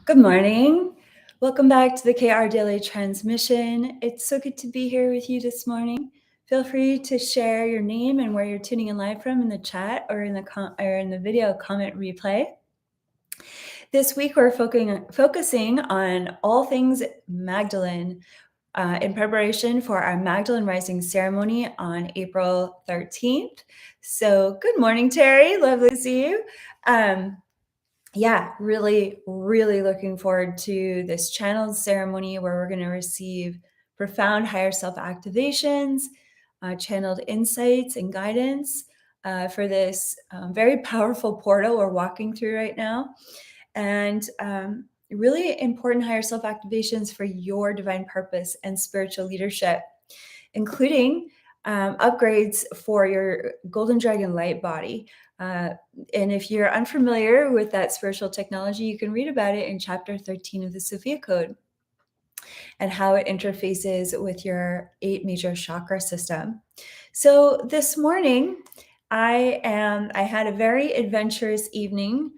Good morning. Welcome back to the KR Daily Transmission. It's so good to be here with you this morning. Feel free to share your name and where you're tuning in live from in the chat or in the video comment replay. This week we're focusing on all things Magdalene in preparation for our Magdalene Rising ceremony on April 13th. So good morning, Terry. Lovely to see you. Really looking forward to this channeled ceremony where we're going to receive profound higher self activations, channeled insights and guidance for this very powerful portal we're walking through right now. And really important higher self activations for your divine purpose and spiritual leadership, including upgrades for your golden dragon light body. And if you're unfamiliar with that spiritual technology, you can read about it in chapter 13 of the Sophia Code and how it interfaces with your 8 major chakra system. So this morning, I had a very adventurous evening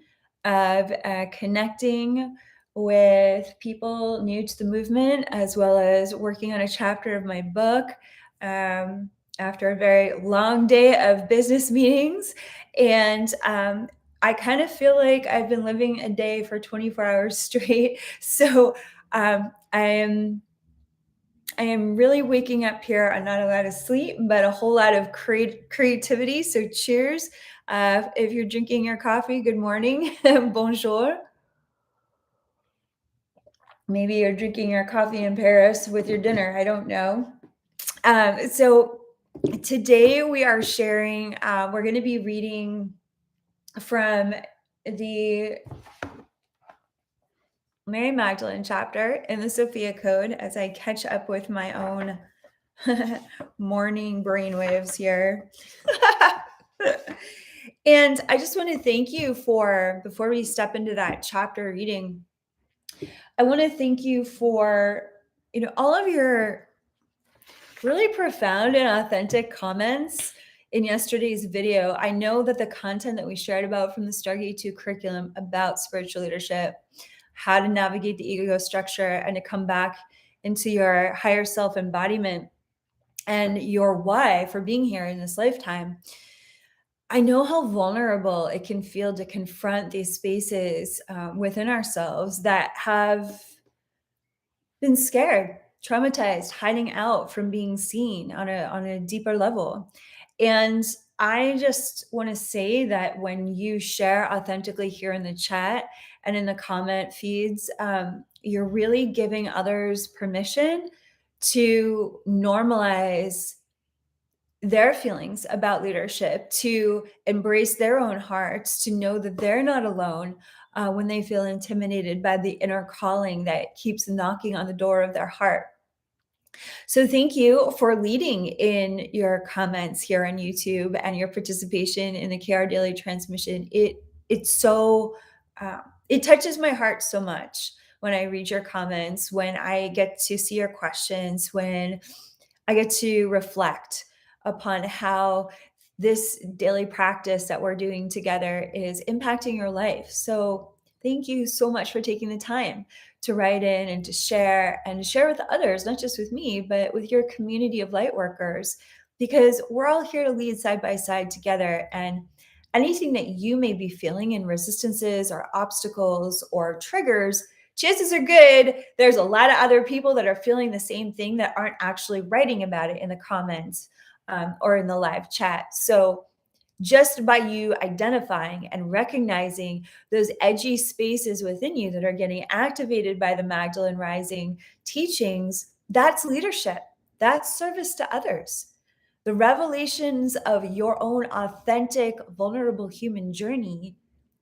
of connecting with people new to the movement, as well as working on a chapter of my book after a very long day of business meetings. And I kind of feel like I've been living a day for 24 hours straight. So I am really waking up here. I'm not allowed to sleep, but a whole lot of creativity. So cheers. If you're drinking your coffee, good morning. Bonjour. Maybe you're drinking your coffee in Paris with your dinner. I don't know. So today we are sharing, we're going to be reading from the Mary Magdalene chapter in the Sophia Code as I catch up with my own morning brainwaves here. And I just want to thank you before we step into that chapter reading, I want to thank you for, all of your really profound and authentic comments in yesterday's video. I know that the content that we shared about from the Stargate 2 curriculum about spiritual leadership, how to navigate the ego structure and to come back into your higher self embodiment and your why for being here in this lifetime. I know how vulnerable it can feel to confront these spaces within ourselves that have been scared, traumatized, hiding out from being seen on a deeper level. And I just want to say that when you share authentically here in the chat and in the comment feeds, you're really giving others permission to normalize their feelings about leadership, to embrace their own hearts, to know that they're not alone when they feel intimidated by the inner calling that keeps knocking on the door of their heart. So thank you for leading in your comments here on YouTube and your participation in the KR Daily Transmission. It's so, it touches my heart so much when I read your comments, when I get to see your questions, when I get to reflect upon how this daily practice that we're doing together is impacting your life. So thank you so much for taking the time to write in and to share with others, not just with me, but with your community of light workers, because we're all here to lead side by side together. And anything that you may be feeling in resistances or obstacles or triggers, chances are good there's a lot of other people that are feeling the same thing that aren't actually writing about it in the comments or in the live chat. So just by you identifying and recognizing those edgy spaces within you that are getting activated by the Magdalene Rising teachings, that's leadership. That's service to others. The revelations of your own authentic, vulnerable human journey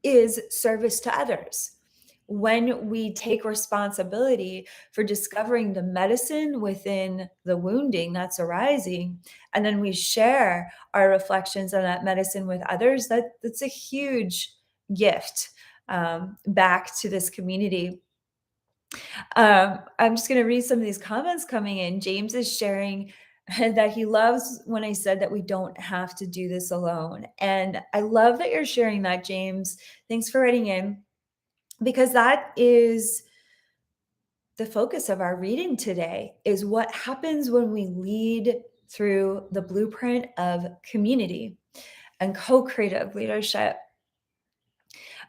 is service to others. When we take responsibility for discovering the medicine within the wounding that's arising, and then we share our reflections on that medicine with others, that's a huge gift back to this community. I'm just going to read some of these comments coming in. James is sharing that he loves when I said that we don't have to do this alone. And I love that you're sharing that, James. Thanks for writing in. because that is the focus of our reading today, is what happens when we lead through the blueprint of community and co-creative leadership.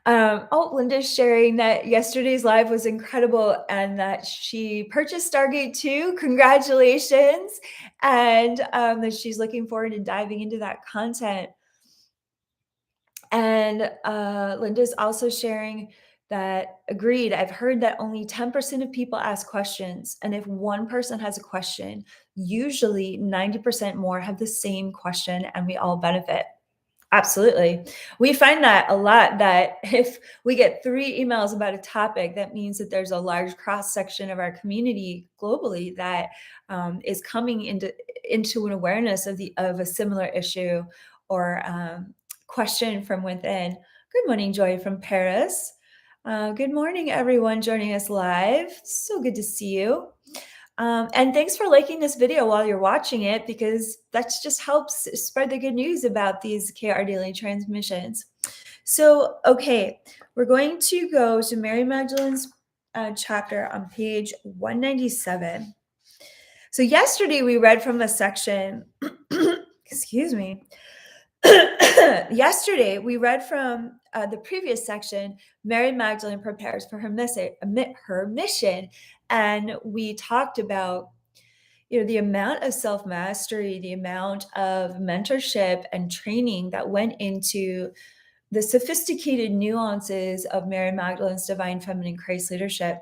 Linda's sharing that yesterday's live was incredible and that she purchased Stargate 2. Congratulations. And that she's looking forward to diving into that content. And Linda's also sharing that, agreed, I've heard that only 10% of people ask questions. And if one person has a question, usually 90% more have the same question and we all benefit. Absolutely. We find that a lot, that if we get 3 emails about a topic, that means that there's a large cross section of our community globally that is coming into an awareness of a similar issue or question from within. Good morning, Joy from Paris. Good morning, everyone joining us live. So good to see you. And thanks for liking this video while you're watching it, because that just helps spread the good news about these KR daily transmissions. So, okay, we're going to go to Mary Magdalene's chapter on page 197. So yesterday we read from a section, excuse me. Yesterday we read from the previous section, Mary Magdalene prepares for her mission. And we talked about, the amount of self-mastery, the amount of mentorship and training that went into the sophisticated nuances of Mary Magdalene's divine feminine Christ leadership.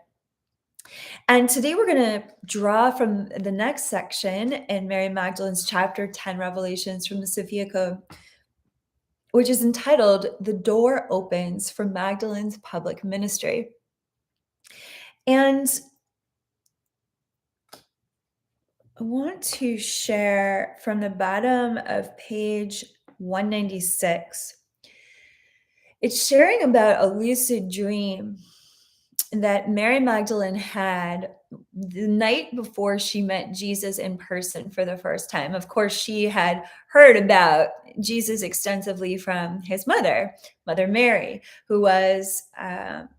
And today we're going to draw from the next section in Mary Magdalene's chapter 10, Revelations from the Sophia Code, which is entitled "The Door Opens for Magdalene's Public Ministry." And I want to share from the bottom of page 196. It's sharing about a lucid dream that Mary Magdalene had the night before she met Jesus in person for the first time. Of course, she had heard about Jesus extensively from his mother, Mother Mary, who was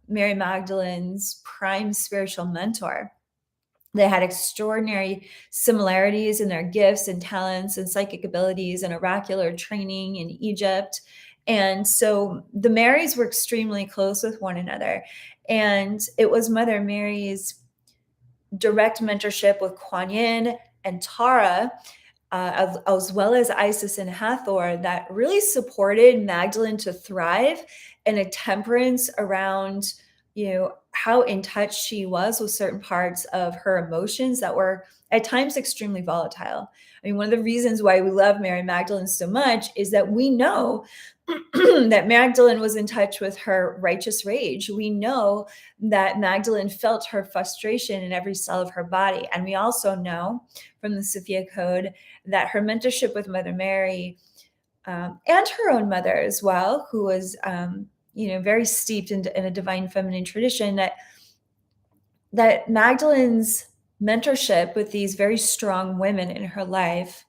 Mary Magdalene's prime spiritual mentor. They had extraordinary similarities in their gifts and talents and psychic abilities and oracular training in Egypt. And so the Marys were extremely close with one another. And it was Mother Mary's direct mentorship with Kuan Yin and Tara, as well as Isis and Hathor, that really supported Magdalene to thrive in a temperance around, how in touch she was with certain parts of her emotions that were at times extremely volatile. I mean, one of the reasons why we love Mary Magdalene so much is that we know that Magdalene was in touch with her righteous rage. We know that Magdalene felt her frustration in every cell of her body. And we also know from the Sophia Code that her mentorship with Mother Mary and her own mother as well, who was, very steeped in a divine feminine tradition, that Magdalene's mentorship with these very strong women in her life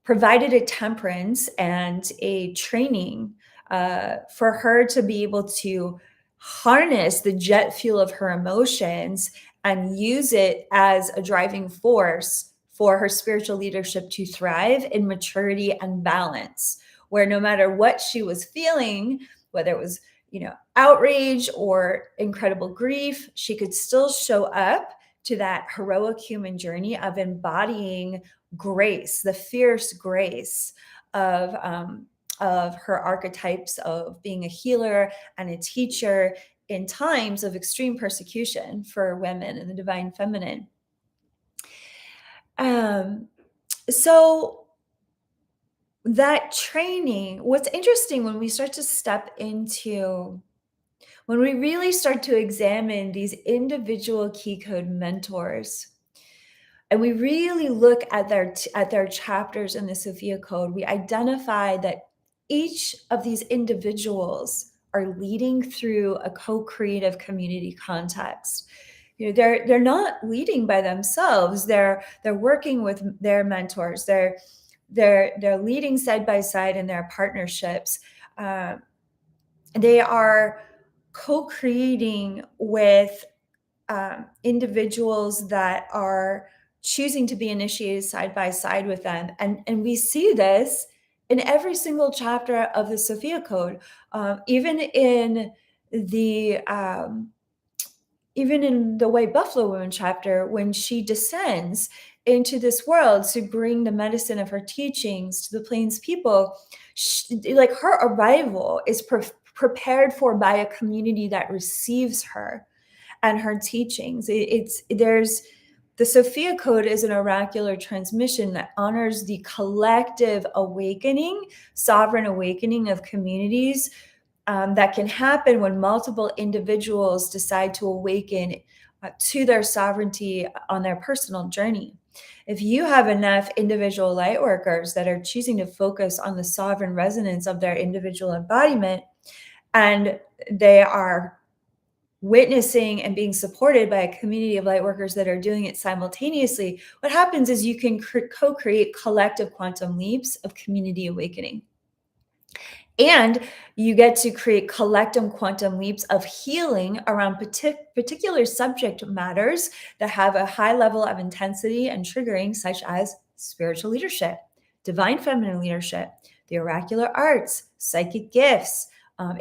provided a temperance and a training for her to be able to harness the jet fuel of her emotions and use it as a driving force for her spiritual leadership to thrive in maturity and balance, where no matter what she was feeling, whether it was, outrage or incredible grief, she could still show up to that heroic human journey of embodying grace, the fierce grace of her archetypes of being a healer and a teacher in times of extreme persecution for women in the divine feminine. So that training, what's interesting when we start to step into, when we really start to examine these individual key code mentors, and we really look at their chapters in the Sophia Code, we identify that each of these individuals are leading through a co-creative community context. They're not leading by themselves. They're working with their mentors. They're leading side by side in their partnerships. They are co-creating with individuals that are choosing to be initiated side by side with them. And we see this in every single chapter of the Sophia Code, even in the White Buffalo Woman chapter, when she descends into this world to bring the medicine of her teachings to the plains people, like her arrival is prepared for by a community that receives her and her teachings. There's the Sophia Code is an oracular transmission that honors the collective awakening, sovereign awakening of communities that can happen when multiple individuals decide to awaken to their sovereignty on their personal journey. If you have enough individual light workers that are choosing to focus on the sovereign resonance of their individual embodiment, and they are witnessing and being supported by a community of light workers that are doing it simultaneously, what happens is you can co-create collective quantum leaps of community awakening. And you get to create collective quantum leaps of healing around particular subject matters that have a high level of intensity and triggering, such as spiritual leadership, divine feminine leadership, the oracular arts, psychic gifts,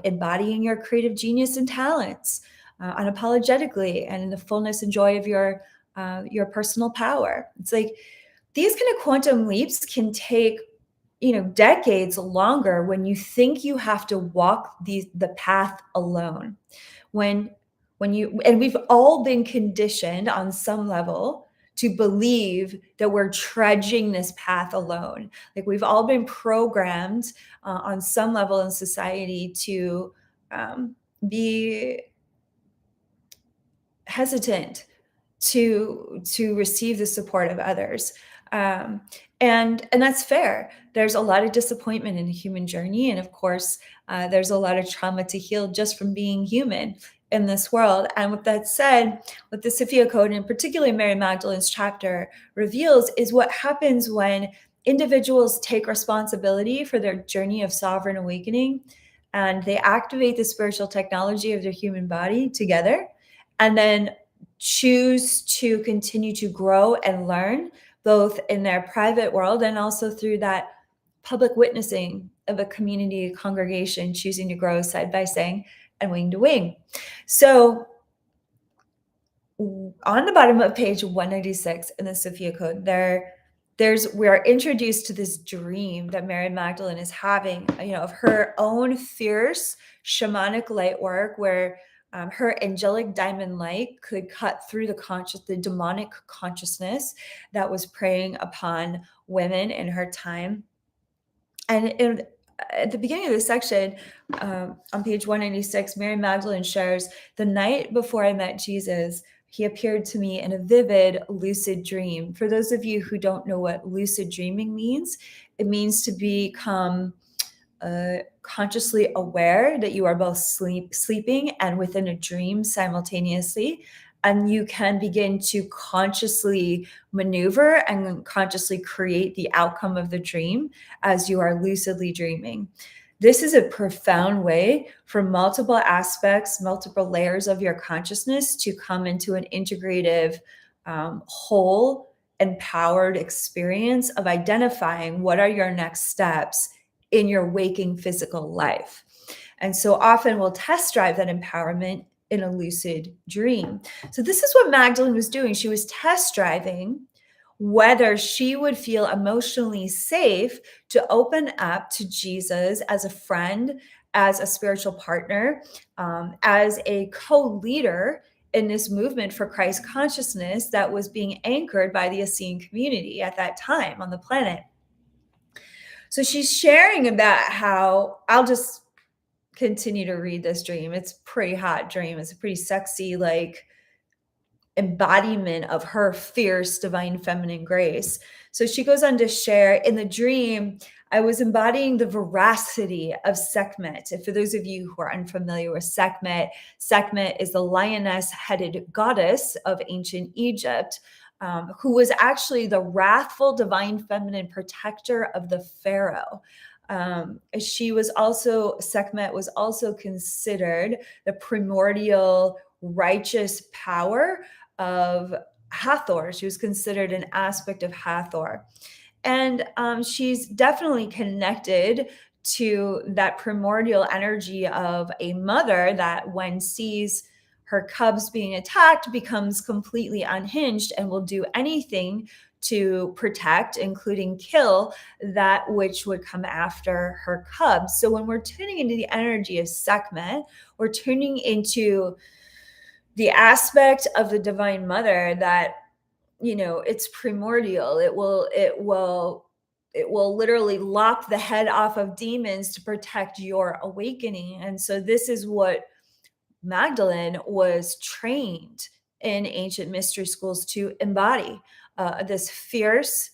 embodying your creative genius and talents, unapologetically and in the fullness and joy of your personal power. It's like these kind of quantum leaps can take decades longer when you think you have to walk the path alone. When you, and we've all been conditioned on some level to believe that we're trudging this path alone. Like we've all been programmed on some level in society to be hesitant to receive the support of others. And that's fair. There's a lot of disappointment in the human journey. And of course, there's a lot of trauma to heal just from being human in this world. And with that said, what the Sophia Code, and particularly Mary Magdalene's chapter, reveals is what happens when individuals take responsibility for their journey of sovereign awakening and they activate the spiritual technology of their human body together and then choose to continue to grow and learn both in their private world and also through that public witnessing of a community congregation choosing to grow side by side and wing to wing. So on the bottom of page 196 in the Sophia Code, we are introduced to this dream that Mary Magdalene is having, of her own fierce shamanic light work where her angelic diamond light could cut through the demonic consciousness that was preying upon women in her time. And at the beginning of this section, on page 196, Mary Magdalene shares, "The night before I met Jesus, he appeared to me in a vivid, lucid dream." For those of you who don't know what lucid dreaming means, it means to become consciously aware that you are both sleeping and within a dream simultaneously. And you can begin to consciously maneuver and consciously create the outcome of the dream as you are lucidly dreaming. This is a profound way for multiple aspects, multiple layers of your consciousness to come into an integrative, whole, empowered experience of identifying what are your next steps in your waking physical life. And so often we'll test drive that empowerment in a lucid dream. So this is what Magdalene was doing. She was test driving whether she would feel emotionally safe to open up to Jesus as a friend, as a spiritual partner, as a co-leader in this movement for Christ consciousness that was being anchored by the Essene community at that time on the planet. So she's sharing about how, I'll just continue to read this dream. It's a pretty hot dream. It's a pretty sexy, like, embodiment of her fierce divine feminine grace. So she goes on to share, in the dream, I was embodying the veracity of Sekhmet. And for those of you who are unfamiliar with Sekhmet, Sekhmet is the lioness-headed goddess of ancient Egypt, who was actually the wrathful divine feminine protector of the pharaoh. Sekhmet was also considered the primordial righteous power of Hathor. She was considered an aspect of Hathor. And she's definitely connected to that primordial energy of a mother that, when sees her cubs being attacked, becomes completely unhinged and will do anything to protect, including kill that which would come after her cubs. So when we're tuning into the energy of Sekhmet, we're tuning into the aspect of the Divine Mother that, it's primordial. It will literally lop the head off of demons to protect your awakening. And so this is what Magdalene was trained in ancient mystery schools to embody, this fierce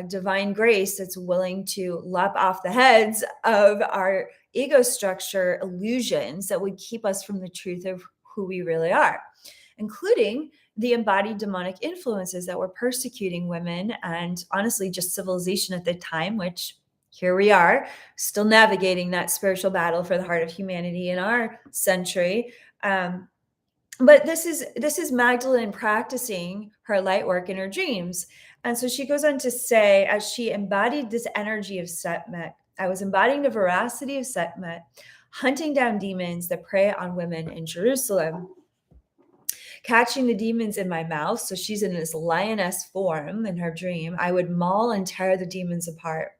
divine grace that's willing to lop off the heads of our ego structure illusions that would keep us from the truth of who we really are, including the embodied demonic influences that were persecuting women and honestly just civilization at the time, which here we are still navigating that spiritual battle for the heart of humanity in our century. But this is Magdalene practicing her light work in her dreams. And so she goes on to say, as she embodied this energy of Sekhmet, I was embodying the veracity of Sekhmet, hunting down demons that prey on women in Jerusalem, catching the demons in my mouth. So she's in this lioness form in her dream. I would maul and tear the demons apart.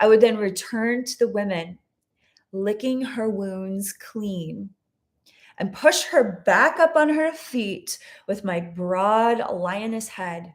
I would then return to the women, licking her wounds clean, and push her back up on her feet with my broad lioness head.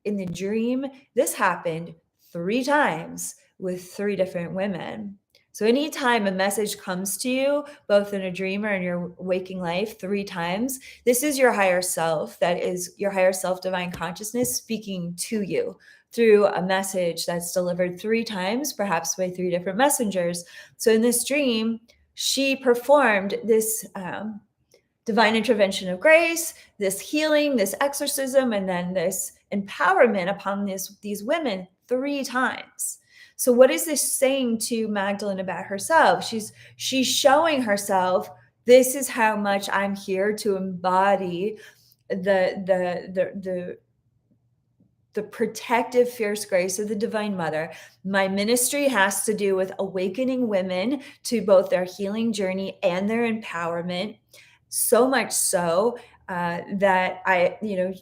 In the dream, this happened 3 times with 3 different women. So anytime a message comes to you, both in a dream or in your waking life 3 times, this is your higher self. That is your higher self, divine consciousness, speaking to you through a message that's delivered 3 times, perhaps by 3 different messengers. So in this dream, she performed this divine intervention of grace, this healing, this exorcism, and then this empowerment upon these women 3 times. So what is this saying to Magdalene about herself? She's showing herself, this is how much I'm here to embody the protective, fierce grace of the Divine Mother. My ministry has to do with awakening women to both their healing journey and their empowerment. So much so that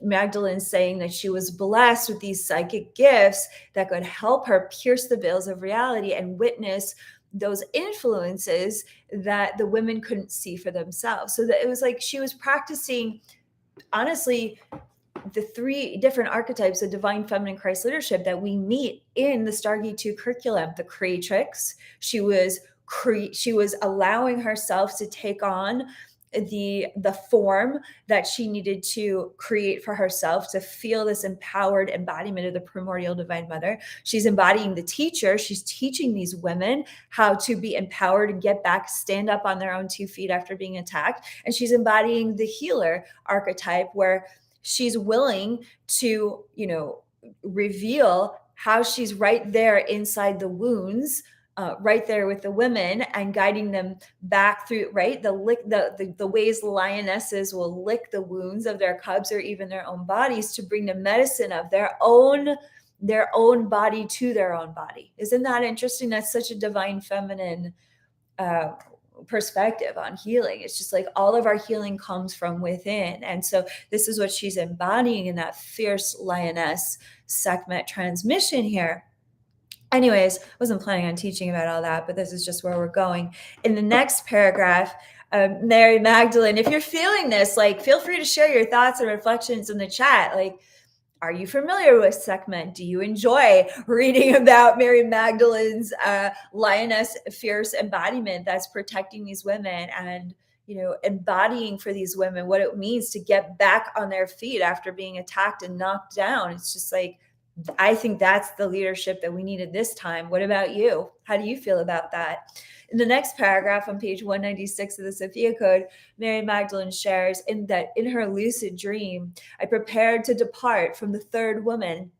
Magdalene's saying that she was blessed with these psychic gifts that could help her pierce the veils of reality and witness those influences that the women couldn't see for themselves. So that it was like she was practicing, honestly, the 3 different archetypes of divine feminine Christ leadership that we meet in the Stargate 2 curriculum. The creatrix, she was allowing herself to take on the form that she needed to create for herself to feel this empowered embodiment of the primordial Divine Mother. She's embodying the teacher. She's teaching these women how to be empowered and get back, stand up on their own 2 feet after being attacked. And she's embodying the healer archetype, where she's willing to, reveal how she's right there inside the wounds, right there with the women, and guiding them back through, right? The ways lionesses will lick the wounds of their cubs or even their own bodies to bring the medicine of their own body to their own body. Isn't that interesting? That's such a divine feminine perspective on healing. It's just like all of our healing comes from within. And so this is what she's embodying in that fierce lioness Sekhmet transmission here. Anyways, I wasn't planning on teaching about all that, but this is just where we're going. In the next paragraph, Mary Magdalene, if you're feeling this, feel free to share your thoughts and reflections in the chat. Are you familiar with Sekhmet? Do you enjoy reading about Mary Magdalene's lioness fierce embodiment that's protecting these women and, embodying for these women what it means to get back on their feet after being attacked and knocked down? It's just I think that's the leadership that we needed this time. What about you? How do you feel about that? In the next paragraph on page 196 of the Sophia Code, Mary Magdalene shares in her lucid dream, I prepared to depart from the 3rd woman.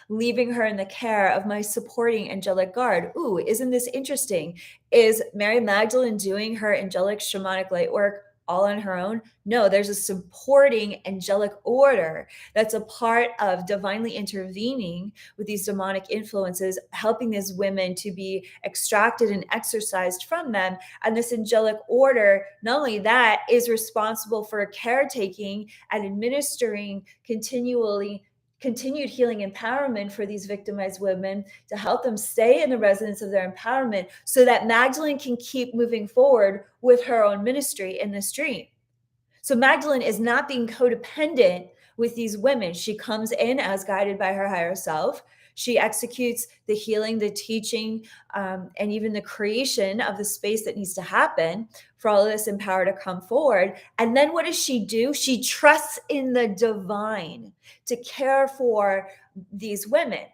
leaving her in the care of my supporting angelic guard. Ooh, isn't this interesting? Is Mary Magdalene doing her angelic shamanic light work all on her own? No, there's a supporting angelic order that's a part of divinely intervening with these demonic influences, helping these women to be extracted and exorcised from them. And this angelic order, not only that, is responsible for caretaking and administering continued healing empowerment for these victimized women to help them stay in the resonance of their empowerment so that Magdalene can keep moving forward with her own ministry in this dream. So Magdalene is not being codependent with these women. She comes in as guided by her higher self. She executes the healing, the teaching, and even the creation of the space that needs to happen for all of this empower to come forward. And then what does she do? She trusts in the divine to care for these women.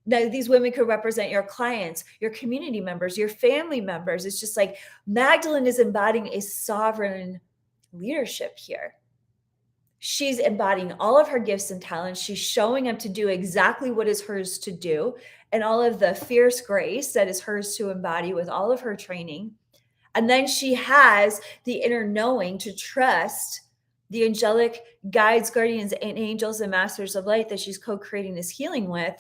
Now, these women could represent your clients, your community members, your family members. It's just like Magdalene is embodying a sovereign leadership here. She's embodying all of her gifts and talents. She's showing up to do exactly what is hers to do, and all of the fierce grace that is hers to embody with all of her training. And then she has the inner knowing to trust the angelic guides, guardians, and angels and masters of light that she's co-creating this healing with.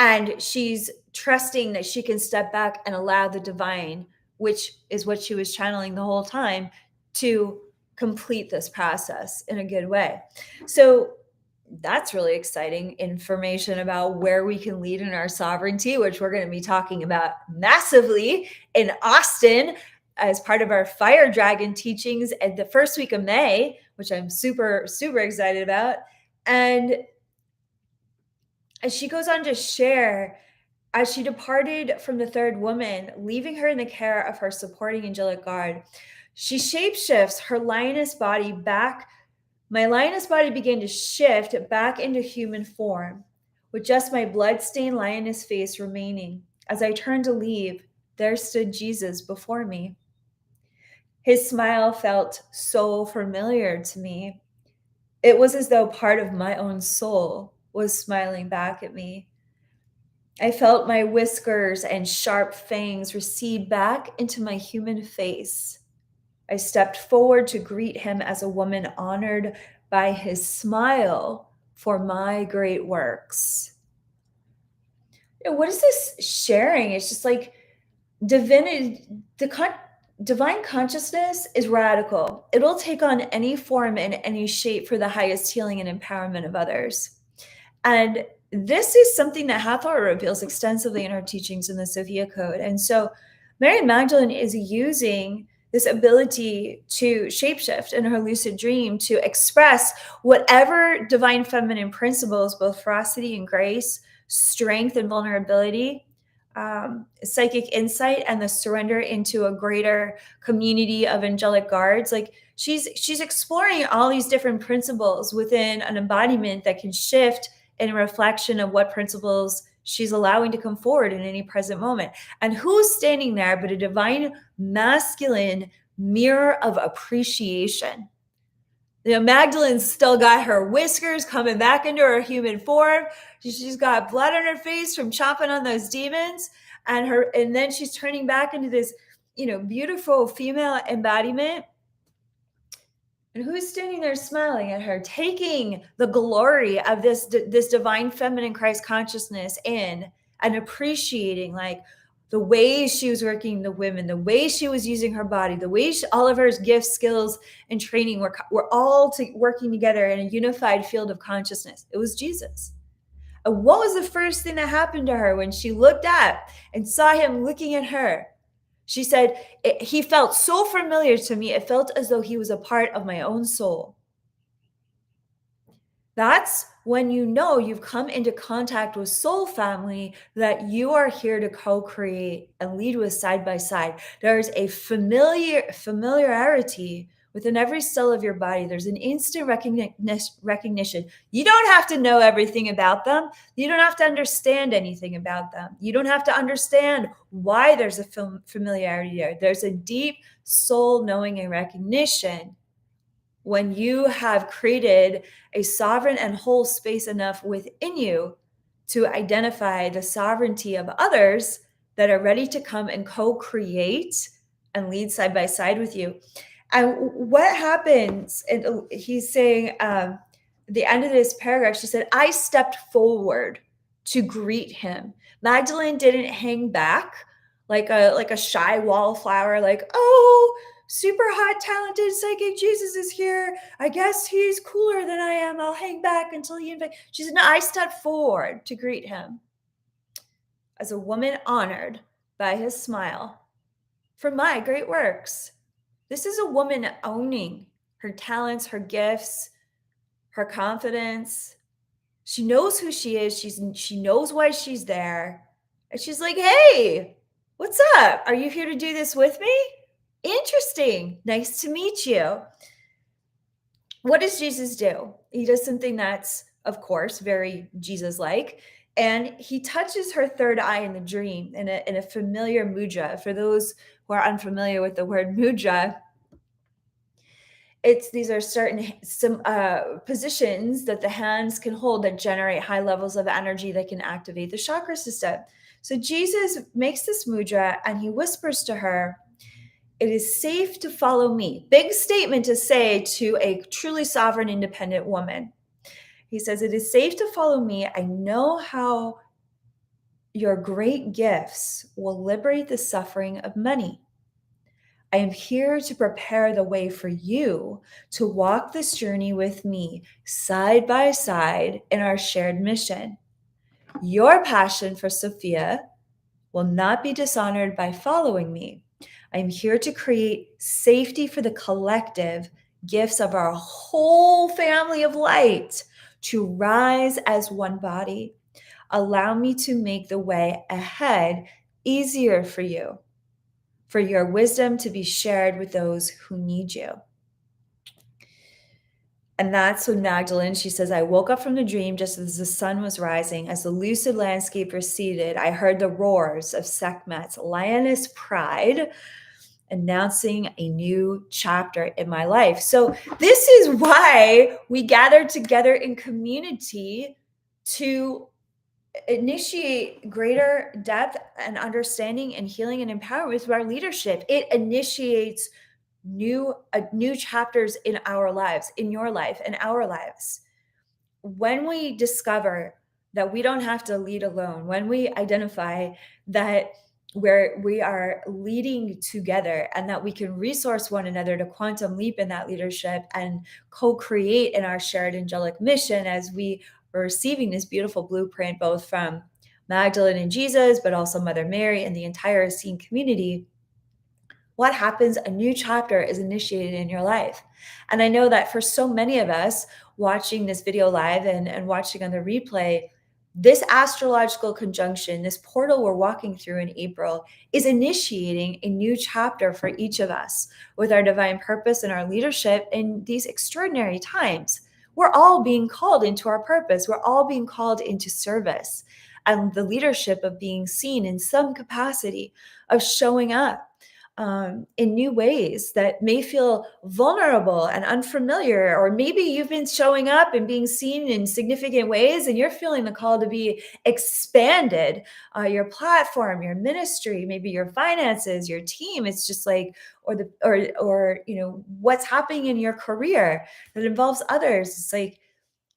And she's trusting that she can step back and allow the divine, which is what she was channeling the whole time, to complete this process in a good way. So that's really exciting information about where we can lead in our sovereignty, which we're going to be talking about massively in Austin as part of our Fire Dragon teachings at the first week of May, which I'm super, super excited about. And as she goes on to share, as she departed from the third woman, leaving her in the care of her supporting angelic guard, she shapeshifts her lioness body back. My lioness body began to shift back into human form, with just my blood-stained lioness face remaining. As I turned to leave, there stood Jesus before me. His smile felt so familiar to me. It was as though part of my own soul was smiling back at me. I felt my whiskers and sharp fangs recede back into my human face. I stepped forward to greet him as a woman honored by his smile for my great works. What is this sharing? It's just like divinity, divine consciousness is radical. It'll take on any form and any shape for the highest healing and empowerment of others. And this is something that Hathor reveals extensively in her teachings in the Sophia Code. And so Mary Magdalene is using this ability to shapeshift in her lucid dream to express whatever divine feminine principles, both ferocity and grace, strength and vulnerability, psychic insight, and the surrender into a greater community of angelic guards. Like she's exploring all these different principles within an embodiment that can shift in reflection of what principles she's allowing to come forward in any present moment. And who's standing there but a divine masculine mirror of appreciation? You know, Magdalene's still got her whiskers coming back into her human form. She's got blood on her face from chomping on those demons. And then she's turning back into this, beautiful female embodiment. And who's standing there smiling at her, taking the glory of this divine feminine Christ consciousness in and appreciating like the ways she was working the women, the way she was using her body, the way all of her gifts, skills, and training were all working together in a unified field of consciousness. It was Jesus. And what was the first thing that happened to her when she looked up and saw him looking at her? She said, he felt so familiar to me. It felt as though he was a part of my own soul. That's when you know you've come into contact with soul family, that you are here to co-create and lead with side by side. There's a familiarity within every cell of your body. There's an instant recognition. You don't have to know everything about them. You don't have to understand anything about them. You don't have to understand why there's a familiarity there. There's a deep soul knowing and recognition when you have created a sovereign and whole space enough within you to identify the sovereignty of others that are ready to come and co-create and lead side by side with you. And what happens, and he's saying, the end of this paragraph, she said, I stepped forward to greet him. Magdalene didn't hang back like a shy wallflower, like, oh, super hot, talented psychic Jesus is here. I guess he's cooler than I am. I'll hang back until he invites. She said, no, I stepped forward to greet him as a woman honored by his smile for my great works. This is a woman owning her talents, her gifts, her confidence. She knows who she is. She knows why she's there. And she's like, hey, what's up? Are you here to do this with me? Interesting. Nice to meet you. What does Jesus do? He does something that's, of course, very Jesus-like. And he touches her third eye in the dream in a familiar mudra. For those who are unfamiliar with the word mudra, these are some positions that the hands can hold that generate high levels of energy that can activate the chakra system. So Jesus makes this mudra and he whispers to her, it is safe to follow me. Big statement to say to a truly sovereign, independent woman. He says, it is safe to follow me. I know how your great gifts will liberate the suffering of many. I am here to prepare the way for you to walk this journey with me side by side in our shared mission. Your passion for Sophia will not be dishonored by following me. I am here to create safety for the collective gifts of our whole family of light to rise as one body. Allow me to make the way ahead easier for you, for your wisdom to be shared with those who need you. And that's when Magdalene, she says, I woke up from the dream just as the sun was rising. As the lucid landscape receded, I heard the roars of Sekhmet's lioness pride announcing a new chapter in my life. So this is why we gather together in community to initiate greater depth and understanding and healing and empowerment through our leadership. It initiates new chapters in our lives, in your life, in our lives. When we discover that we don't have to lead alone, when we identify that we are leading together and that we can resource one another to quantum leap in that leadership and co-create in our shared angelic mission as we are receiving this beautiful blueprint, both from Magdalene and Jesus, but also Mother Mary and the entire Essene community, what happens? A new chapter is initiated in your life. And I know that for so many of us watching this video live and watching on the replay, this astrological conjunction, this portal we're walking through in April, is initiating a new chapter for each of us with our divine purpose and our leadership in these extraordinary times. We're all being called into our purpose. We're all being called into service and the leadership of being seen in some capacity, of showing up in new ways that may feel vulnerable and unfamiliar, or maybe you've been showing up and being seen in significant ways and you're feeling the call to be expanded, your platform, your ministry, maybe your finances, your team. It's just like, or you know, what's happening in your career that involves others. It's like,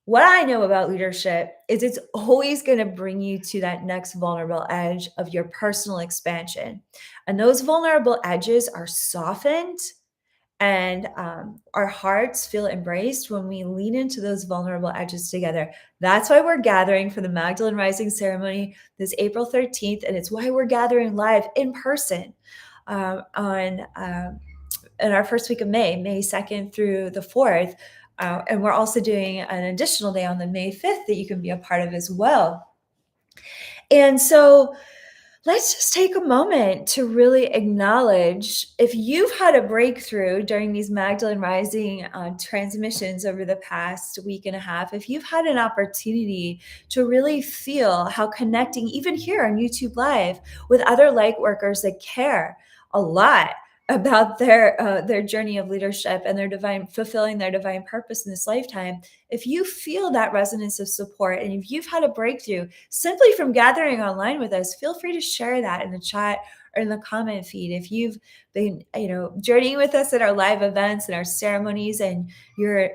what I know about leadership is it's always going to bring you to that next vulnerable edge of your personal expansion. And those vulnerable edges are softened and our hearts feel embraced when we lean into those vulnerable edges together. That's why we're gathering for the Magdalene Rising ceremony this April 13th. And it's why we're gathering live in person in our first week of May 2nd through the 4th. And we're also doing an additional day on the May 5th that you can be a part of as well. And so let's just take a moment to really acknowledge, if you've had a breakthrough during these Magdalene Rising transmissions over the past week and a half, if you've had an opportunity to really feel how connecting, even here on YouTube Live, with other light workers that care a lot about their journey of leadership and their fulfilling their divine purpose in this lifetime. If you feel that resonance of support and if you've had a breakthrough simply from gathering online with us, feel free to share that in the chat or in the comment feed. If you've been, journeying with us at our live events and our ceremonies, and you're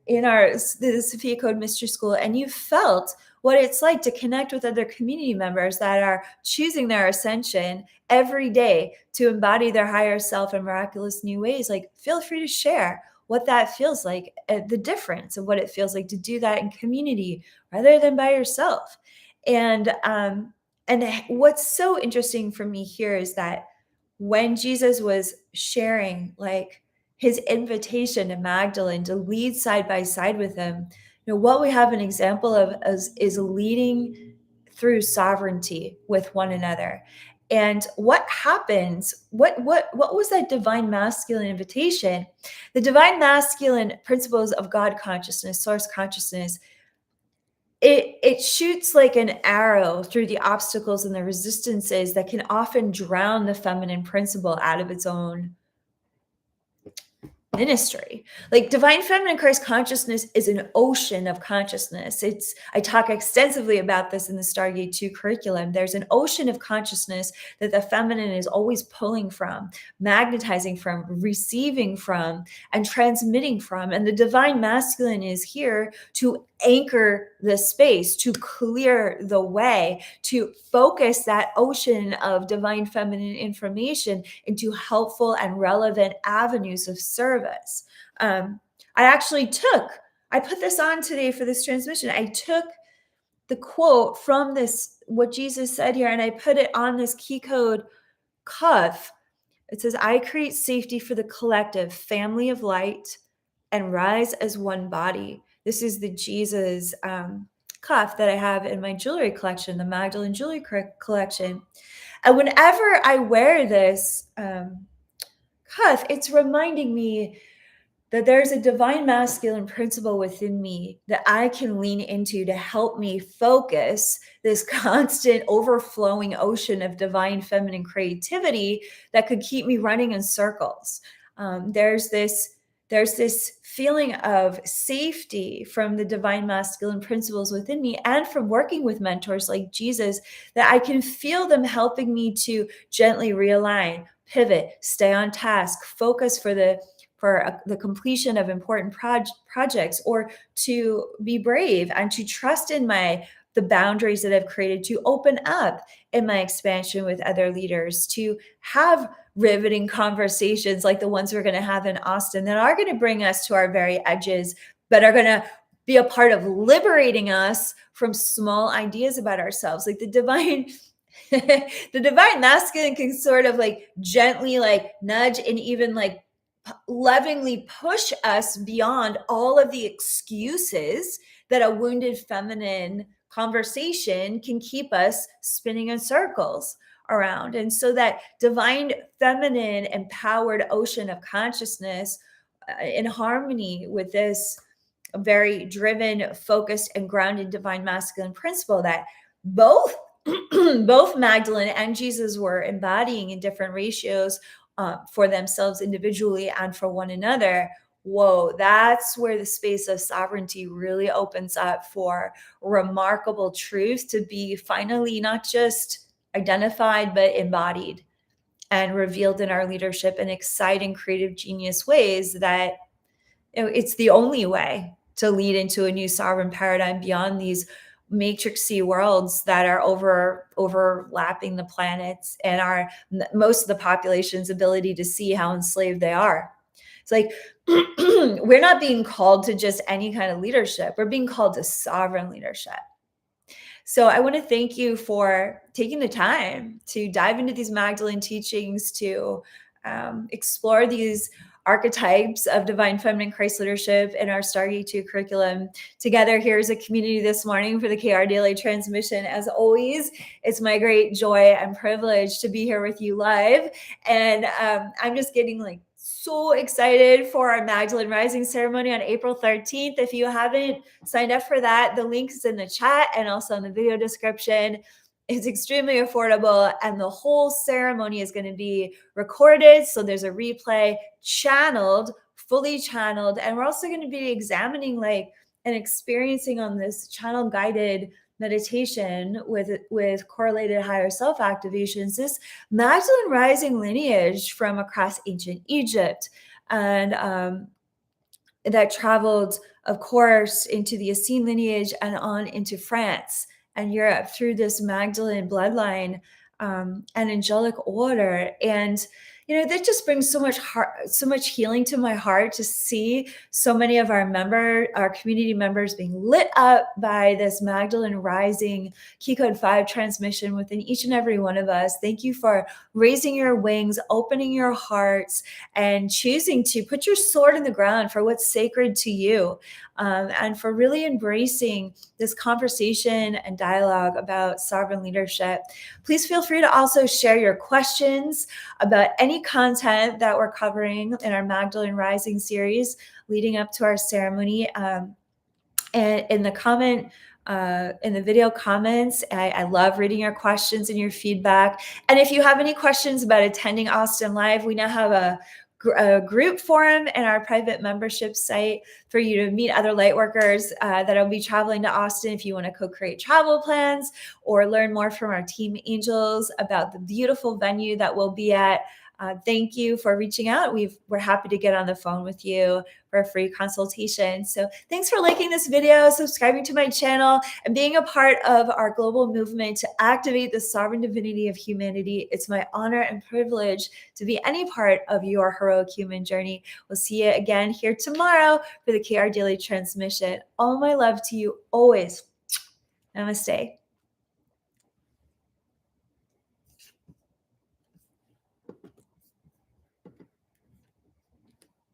in the Sophia Code Mystery School, and you felt what it's like to connect with other community members that are choosing their ascension every day to embody their higher self in miraculous new ways, like, feel free to share what that feels like, the difference of what it feels like to do that in community rather than by yourself. And what's so interesting for me here is that when Jesus was sharing, like, his invitation to Magdalene to lead side by side with him, what we have an example of is leading through sovereignty with one another. And what happens? What was that divine masculine invitation? The divine masculine principles of God consciousness, source consciousness, it shoots like an arrow through the obstacles and the resistances that can often drown the feminine principle out of its own ministry. Like, divine feminine Christ consciousness is an ocean of consciousness. I talk extensively about this in the Stargate 2 curriculum. There's an ocean of consciousness that the feminine is always pulling from, magnetizing from, receiving from, and transmitting from. And the divine masculine is here to anchor the space, to clear the way, to focus that ocean of divine feminine information into helpful and relevant avenues of service. I put this on today for this transmission. I took the quote from what Jesus said here, and I put it on this key code cuff. It says, I create safety for the collective family of light and rise as one body. This is the Jesus cuff that I have in my jewelry collection, the Magdalene jewelry collection. And whenever I wear this cuff, it's reminding me that there's a divine masculine principle within me that I can lean into to help me focus this constant overflowing ocean of divine feminine creativity that could keep me running in circles. There's this feeling of safety from the divine masculine principles within me, and from working with mentors like Jesus, that I can feel them helping me to gently realign, pivot, stay on task, focus for the completion of important projects, or to be brave and to trust in the boundaries that I've created, to open up in my expansion with other leaders, to have riveting conversations like the ones we're going to have in Austin that are going to bring us to our very edges, but are going to be a part of liberating us from small ideas about ourselves. Like, the divine masculine can sort of like gently like nudge and even like lovingly push us beyond all of the excuses that a wounded feminine conversation can keep us spinning in circles around. And so that divine feminine empowered ocean of consciousness, in harmony with this very driven, focused, and grounded divine masculine principle that both Magdalene and Jesus were embodying in different ratios, for themselves individually and for one another. Whoa, that's where the space of sovereignty really opens up for remarkable truth to be finally not just identified, but embodied and revealed in our leadership in exciting, creative, genius ways that it's the only way to lead into a new sovereign paradigm beyond these matrixy worlds that are overlapping the planets and most of the population's ability to see how enslaved they are. It's like, we're not being called to just any kind of leadership. We're being called to sovereign leadership. So I want to thank you for taking the time to dive into these Magdalene teachings, to explore these archetypes of divine feminine Christ leadership in our Stargate 2 curriculum together here as a community this morning for the KR Daily Transmission. As always, it's my great joy and privilege to be here with you live. And I'm just getting like so excited for our Magdalene Rising ceremony on April 13th. If you haven't signed up for that, the link is in the chat and also in the video description. It's extremely affordable, and the whole ceremony is going to be recorded. So there's a replay, channeled, fully channeled. And we're also going to be examining and experiencing on this channel guided meditation with correlated higher self activations, this Magdalene rising lineage from across ancient Egypt. And that traveled, of course, into the Essene lineage and on into France and Europe through this Magdalene bloodline and angelic order. And that just brings so much healing to my heart to see so many of our community members being lit up by this Magdalene rising key code 5 transmission within each and every one of us. Thank you for raising your wings, opening your hearts, and choosing to put your sword in the ground for what's sacred to you, and for really embracing this conversation and dialogue about sovereign leadership. Please feel free to also share your questions about any content that we're covering in our Magdalene Rising series leading up to our ceremony. And in the video comments, I love reading your questions and your feedback. And if you have any questions about attending Austin Live, we now have a group forum in our private membership site for you to meet other lightworkers that will be traveling to Austin if you want to co-create travel plans or learn more from our team angels about the beautiful venue that we'll be at. Thank you for reaching out. We're happy to get on the phone with you for a free consultation. So thanks for liking this video, subscribing to my channel, and being a part of our global movement to activate the sovereign divinity of humanity. It's my honor and privilege to be any part of your heroic human journey. We'll see you again here tomorrow for the KR Daily Transmission. All my love to you always. Namaste.